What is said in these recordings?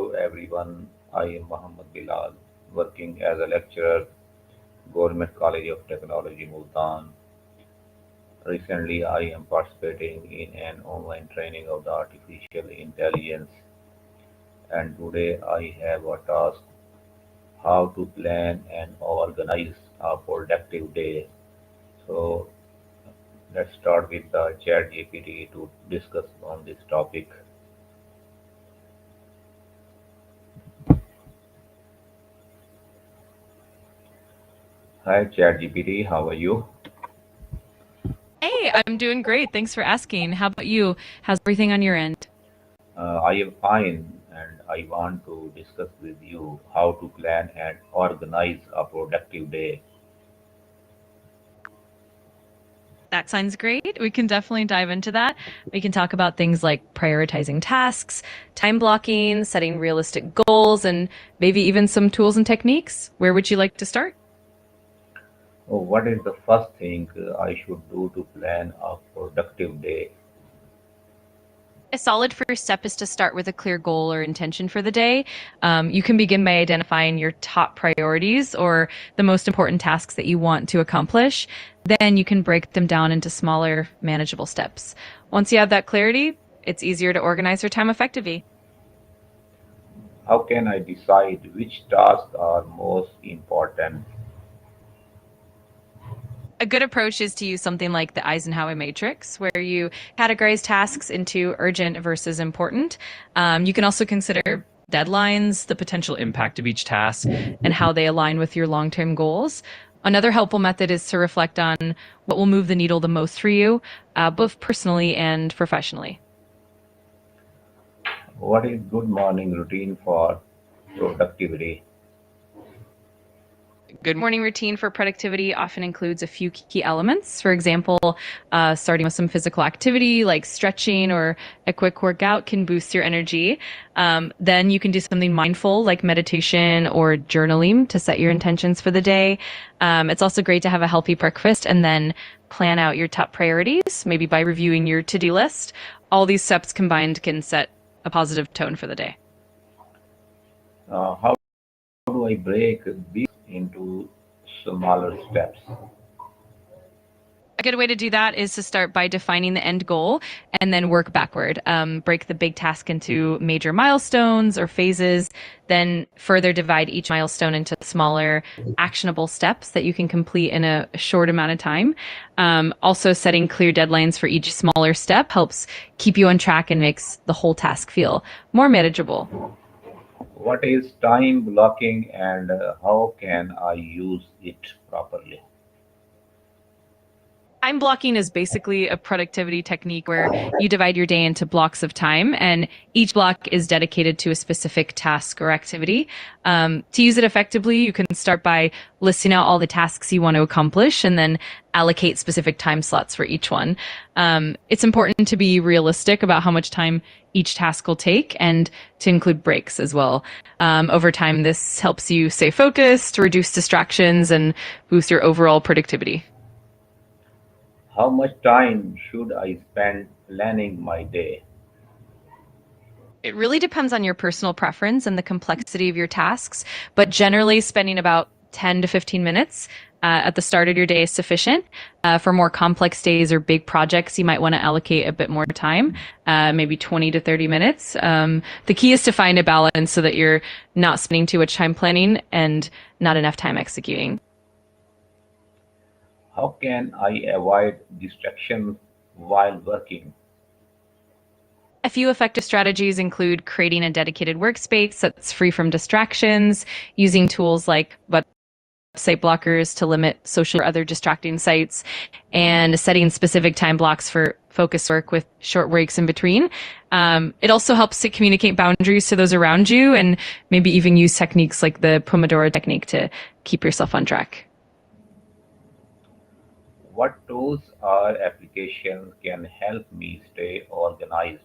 Hello everyone, I am Mohammed Bilal, working as a lecturer, Government College of Technology Multan. Recently, I am participating in an online training of the artificial intelligence, and today I have a task: how to plan and organize a productive day. So let's start with the Chat GPT to discuss on this topic. Hi Chat GPT, how are you? Hey, I'm doing great. Thanks for asking. How about you? How's everything on your end? I am fine, and I want to discuss with you how to plan and organize a productive day. That sounds great. We can definitely dive into that. We can talk about things like prioritizing tasks, time blocking, setting realistic goals, and maybe even some tools and techniques. Where would you like to start? Oh, what is the first thing I should do to plan a productive day? A solid first step is to start with a clear goal or intention for the day. You can begin by identifying your top priorities or the most important tasks that you want to accomplish. Then you can break them down into smaller, manageable steps. Once you have that clarity, it's easier to organize your time effectively. How can I decide which tasks are most important? A good approach is to use something like the Eisenhower matrix, where you categorize tasks into urgent versus important. You can also consider deadlines, the potential impact of each task, and how they align with your long term goals. Another helpful method is to reflect on what will move the needle the most for you, both personally and professionally. What is good morning routine for productivity? Good morning routine for productivity often includes a few key elements. For example, starting with some physical activity like stretching or a quick workout can boost your energy. Then you can do something mindful like meditation or journaling to set your intentions for the day. It's also great to have a healthy breakfast and then plan out your top priorities, maybe by reviewing your to-do list. All these steps combined can set a positive tone for the day. How do I break this into smaller steps? A good way to do that is to start by defining the end goal and then work backward. Break the big task into major milestones or phases, then further divide each milestone into smaller, actionable steps that you can complete in a short amount of time. Also, setting clear deadlines for each smaller step helps keep you on track and makes the whole task feel more manageable. What is time blocking and how can I use it properly? Time blocking is basically a productivity technique where you divide your day into blocks of time, and each block is dedicated to a specific task or activity. To use it effectively, you can start by listing out all the tasks you want to accomplish and then allocate specific time slots for each one. It's important to be realistic about how much time each task will take and to include breaks as well. Over time, this helps you stay focused, reduce distractions, and boost your overall productivity. How much time should I spend planning my day? It really depends on your personal preference and the complexity of your tasks, but generally spending about 10 to 15 minutes at the start of your day is sufficient. For more complex days or big projects, you might want to allocate a bit more time, maybe 20 to 30 minutes. The key is to find a balance so that you're not spending too much time planning and not enough time executing. How can I avoid distractions while working? A few effective strategies include creating a dedicated workspace that's free from distractions, using tools like website blockers to limit social or other distracting sites, and setting specific time blocks for focus work with short breaks in between. It also helps to communicate boundaries to those around you and maybe even use techniques like the Pomodoro technique to keep yourself on track. What tools or applications can help me stay organized?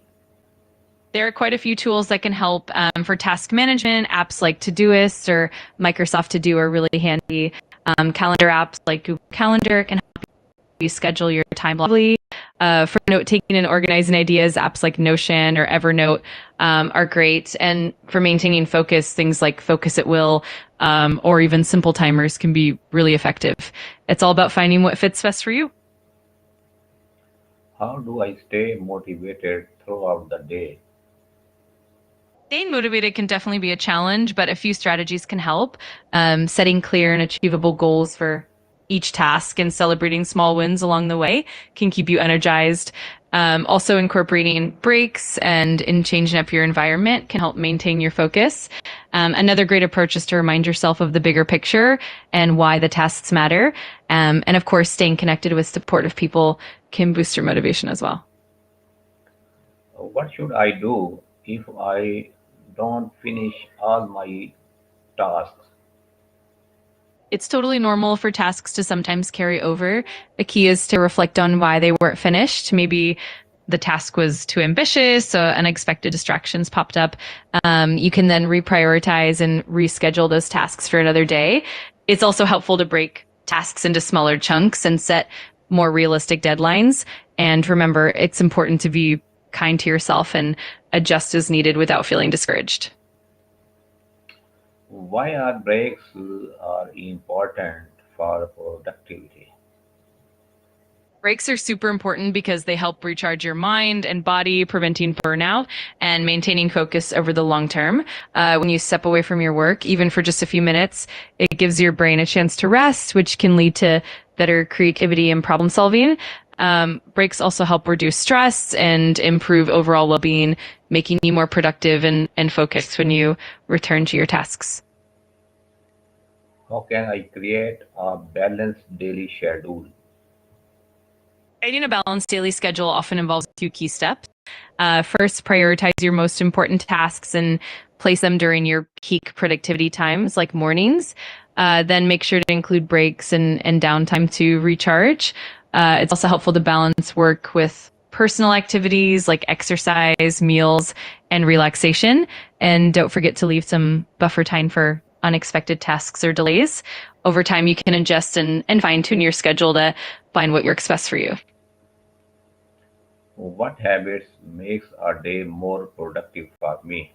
There are quite a few tools that can help for task management. Apps like Todoist or Microsoft To Do are really handy. Calendar apps like Google Calendar can help you schedule your time lovely. For note taking and organizing ideas, apps like Notion or Evernote are great. And for maintaining focus, things like Focus at Will or even simple timers can be really effective. It's all about finding what fits best for you. How do I stay motivated throughout the day? Staying motivated can definitely be a challenge, but a few strategies can help. Setting clear and achievable goals for each task and celebrating small wins along the way can keep you energized. Also, incorporating breaks and in changing up your environment can help maintain your focus. Another great approach is to remind yourself of the bigger picture and why the tasks matter. And of course, staying connected with supportive people can boost your motivation as well. What should I do if I don't finish all my tasks? It's totally normal for tasks to sometimes carry over. The key is to reflect on why they weren't finished. Maybe the task was too ambitious, so unexpected distractions popped up. You can then reprioritize and reschedule those tasks for another day. It's also helpful to break tasks into smaller chunks and set more realistic deadlines. And remember, it's important to be kind to yourself and adjust as needed without feeling discouraged. Why are breaks are important for productivity? Breaks are super important because they help recharge your mind and body, preventing burnout and maintaining focus over the long term. When you step away from your work, even for just a few minutes, it gives your brain a chance to rest, which can lead to better creativity and problem solving. Breaks also help reduce stress and improve overall well-being, making you more productive and focused when you return to your tasks. How can I create a balanced daily schedule? Creating a balanced daily schedule often involves a few key steps. First, prioritize your most important tasks and place them during your peak productivity times, like mornings. Then make sure to include breaks and downtime to recharge. It's also helpful to balance work with personal activities like exercise, meals, and relaxation. And don't forget to leave some buffer time for unexpected tasks or delays. Over time, you can adjust and fine tune your schedule to find what works best for you. What habits makes a day more productive for me?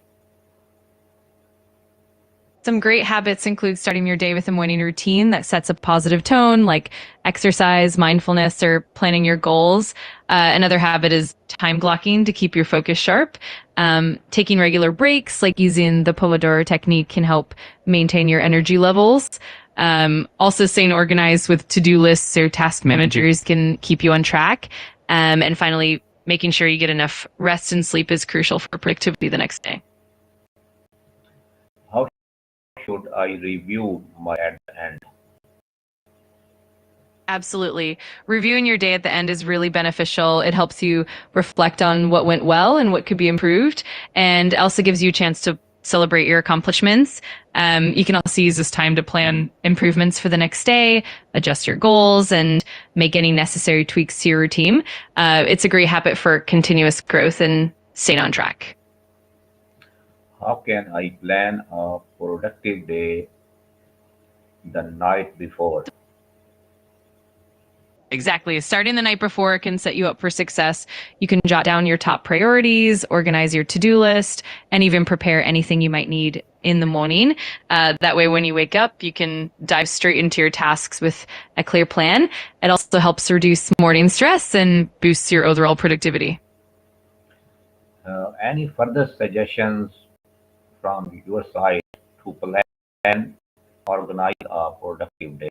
Some great habits include starting your day with a morning routine that sets a positive tone, like exercise, mindfulness, or planning your goals. Another habit is time blocking to keep your focus sharp. Taking regular breaks, like using the Pomodoro technique, can help maintain your energy levels. Also, staying organized with to-do lists or task managers can keep you on track. And finally, making sure you get enough rest and sleep is crucial for productivity the next day. How should I review my at the end? Absolutely. Reviewing your day at the end is really beneficial. It helps you reflect on what went well and what could be improved, and also gives you a chance to celebrate your accomplishments. You can also use this time to plan improvements for the next day, adjust your goals, and make any necessary tweaks to your routine. It's a great habit for continuous growth and staying on track. How can I plan a productive day the night before? Exactly. Starting the night before can set you up for success. You can jot down your top priorities, organize your to-do list, and even prepare anything you might need in the morning. That way, when you wake up, you can dive straight into your tasks with a clear plan. It also helps reduce morning stress and boosts your overall productivity. Any further suggestions from your side to plan, organize a productive day?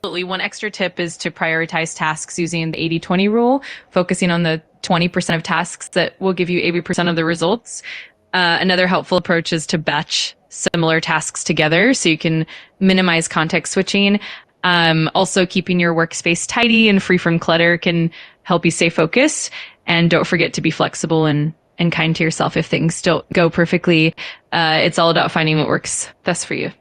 Absolutely. One extra tip is to prioritize tasks using the 80-20 rule, focusing on the 20% of tasks that will give you 80% of the results. Another helpful approach is to batch similar tasks together so you can minimize context switching. Also, keeping your workspace tidy and free from clutter can help you stay focused. And don't forget to be flexible and kind to yourself if things don't go perfectly. It's all about finding what works best for you.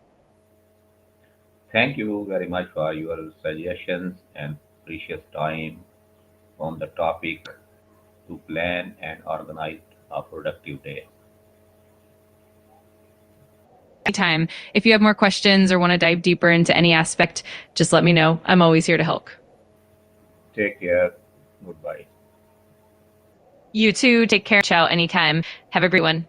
Thank you very much for your suggestions and precious time on the topic to plan and organize a productive day. Anytime. If you have more questions or want to dive deeper into any aspect, just let me know. I'm always here to help. Take care. Goodbye. You too. Take care. Ciao anytime. Have a great one.